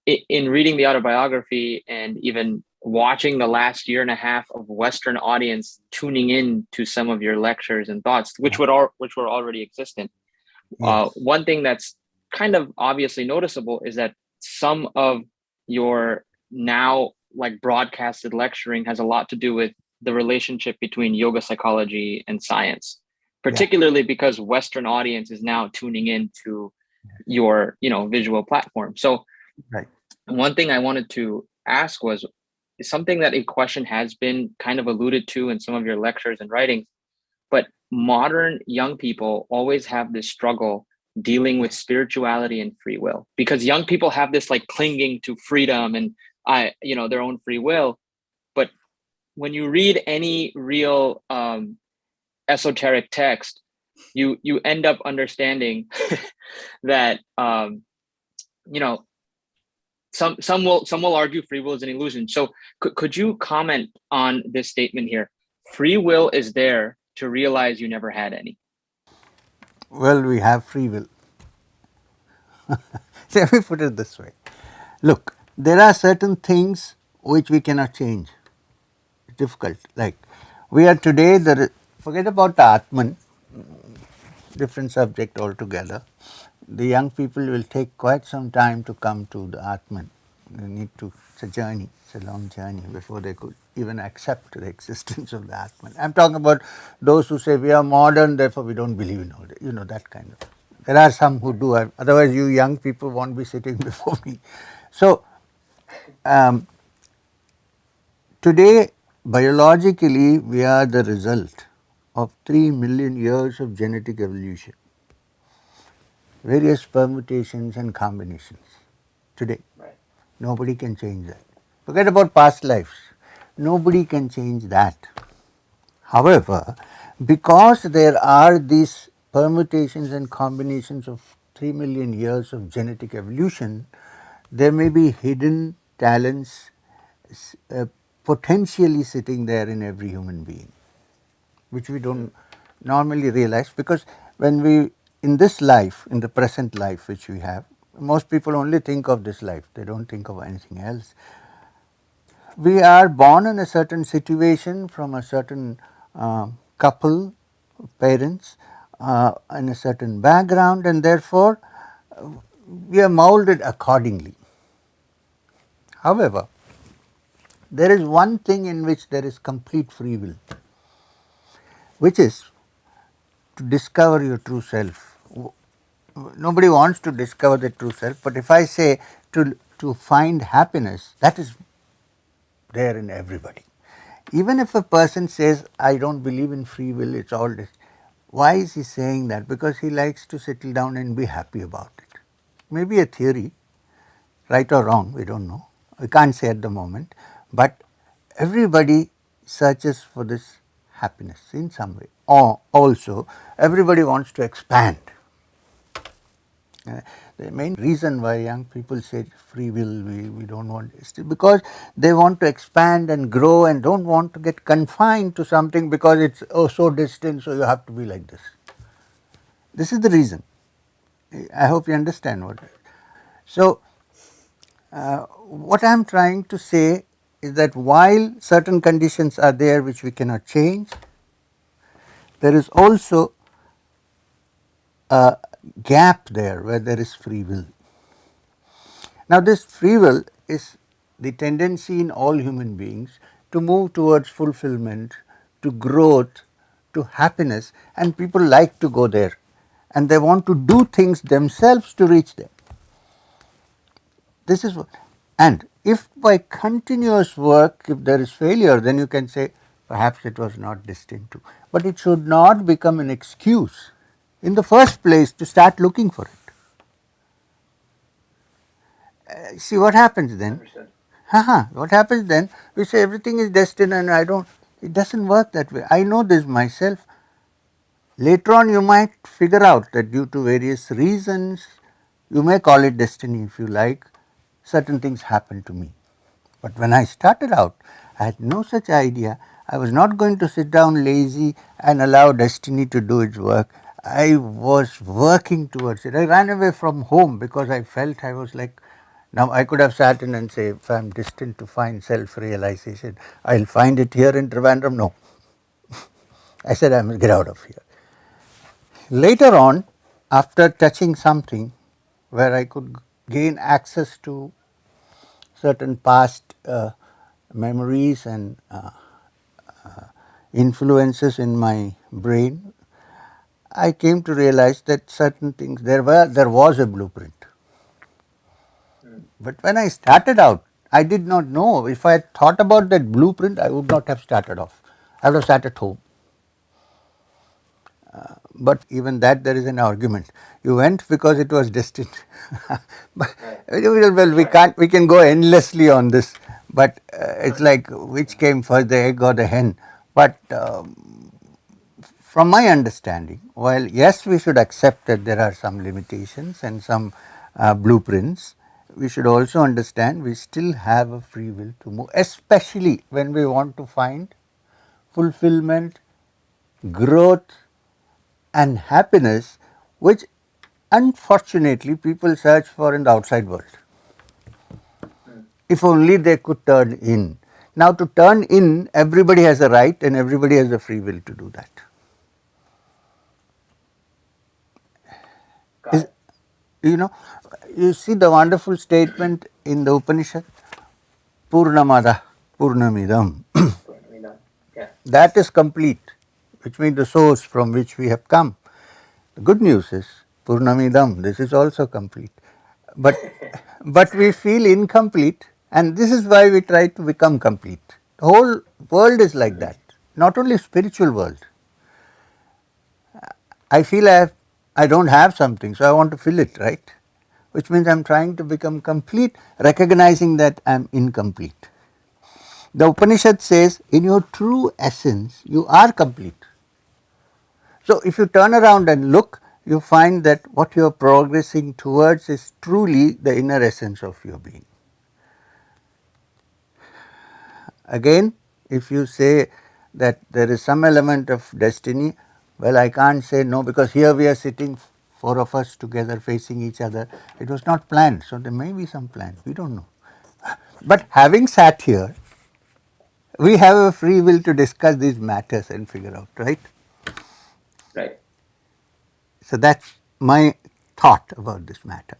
in reading the autobiography and even watching the last year and a half of Western audience tuning in to some of your lectures and thoughts, which were already existent. Yes. One thing that's kind of obviously noticeable is that some of your now like broadcasted lecturing has a lot to do with the relationship between yoga psychology and science, Yeah. particularly because Western audience is now tuning in to your visual platform. So Right. one thing I wanted to ask was something that a question has been kind of alluded to in some of your lectures and writings, but modern young people always have this struggle dealing with spirituality and free will, because young people have this like clinging to freedom and their own free will. But when you read any real esoteric text, you end up understanding that you know some will argue free will is an illusion. So could you comment on this statement here? Free will is there to realize you never had any. Well, we have free will. Let me put it this way. Look, there are certain things which we cannot change. It's difficult. Like we are today, forget about the Atman, different subject altogether. The young people will take quite some time to come to the Atman. They need to, it's a journey, it's a long journey before they could even accept the existence of the Atman. I'm talking about those who say we are modern, therefore we don't believe in all that, that kind of. There are some who do, otherwise you young people won't be sitting before me. So, um, today biologically we are the result of 3 million years of genetic evolution, various permutations and combinations today. Right. Nobody can change that. Forget about past lives. Nobody can change that. However, because there are these permutations and combinations of 3 million years of genetic evolution, there may be hidden talents uh, potentially sitting there in every human being, which we don't normally realize, because when we, in this life, in the present life which we have, most people only think of this life, they don't think of anything else. We are born in a certain situation from a certain couple, parents, in a certain background, and therefore we are molded accordingly. However, there is one thing in which there is complete free will, which is to discover your true self. Nobody wants to discover the true self, but if I say to find happiness, that is there in everybody. Even if a person says, I don't believe in free will, it's all this. Why is he saying that? Because he likes to settle down and be happy about it. Maybe a theory, right or wrong, we don't know. We can't say at the moment. But everybody searches for this happiness in some way. Or also, everybody wants to expand. The main reason why young people say free will, we don't want, is because they want to expand and grow and don't want to get confined to something because it's so distant, so you have to be like this. This is the reason. I hope you understand what. So, what I am trying to say is that while certain conditions are there which we cannot change, there is also a gap there where there is free will. Now, this free will is the tendency in all human beings to move towards fulfillment, to growth, to happiness, and people like to go there and they want to do things themselves to reach there. This is what, and if by continuous work, if there is failure, then you can say perhaps it was not destined to, but it should not become an excuse in the first place to start looking for it. See what happens then? Understood. What happens then? We say everything is destined and I don't, it doesn't work that way. I know this myself. Later on you might figure out that due to various reasons, you may call it destiny if you like, certain things happened to me. But when I started out, I had no such idea. I was not going to sit down lazy and allow destiny to do its work. I was working towards it. I ran away from home because I felt I was like Now, I could have sat in and say, if I'm destined to find self-realization, I'll find it here in Trivandrum. No. I said, I must get out of here. Later on, after touching something where I could gain access to certain past memories and influences in my brain, I came to realize that certain things, there was a blueprint. But when I started out, I did not know. If I had thought about that blueprint, I would not have started off. I would have sat at home. But even that, there is an argument. You went because it was destined. But, well, we can go endlessly on this. But it's like which came first, the egg or the hen. But from my understanding, while yes, we should accept that there are some limitations and some blueprints, we should also understand we still have a free will to move, especially when we want to find fulfillment, growth, and happiness, which unfortunately people search for in the outside world. If only they could turn in. Now, to turn in, everybody has a right and everybody has a free will to do that. Is, you know, you see the wonderful statement in the Upanishad, Purnamada Purnamidam. That is complete, which means the source from which we have come. The good news is Purnamidam, this is also complete. But but we feel incomplete, and this is why we try to become complete. The whole world is like that, not only spiritual world. I feel I don't have something, so I want to fill it, right? Which means I'm trying to become complete, recognizing that I'm incomplete. The Upanishad says, in your true essence, you are complete. So, if you turn around and look, you find that what you are progressing towards is truly the inner essence of your being. Again, if you say that there is some element of destiny, well, I can't say no, because here we are sitting, four of us together facing each other. It was not planned, so there may be some plan, we don't know. But having sat here, we have a free will to discuss these matters and figure out, right? Right. So that's my thought about this matter.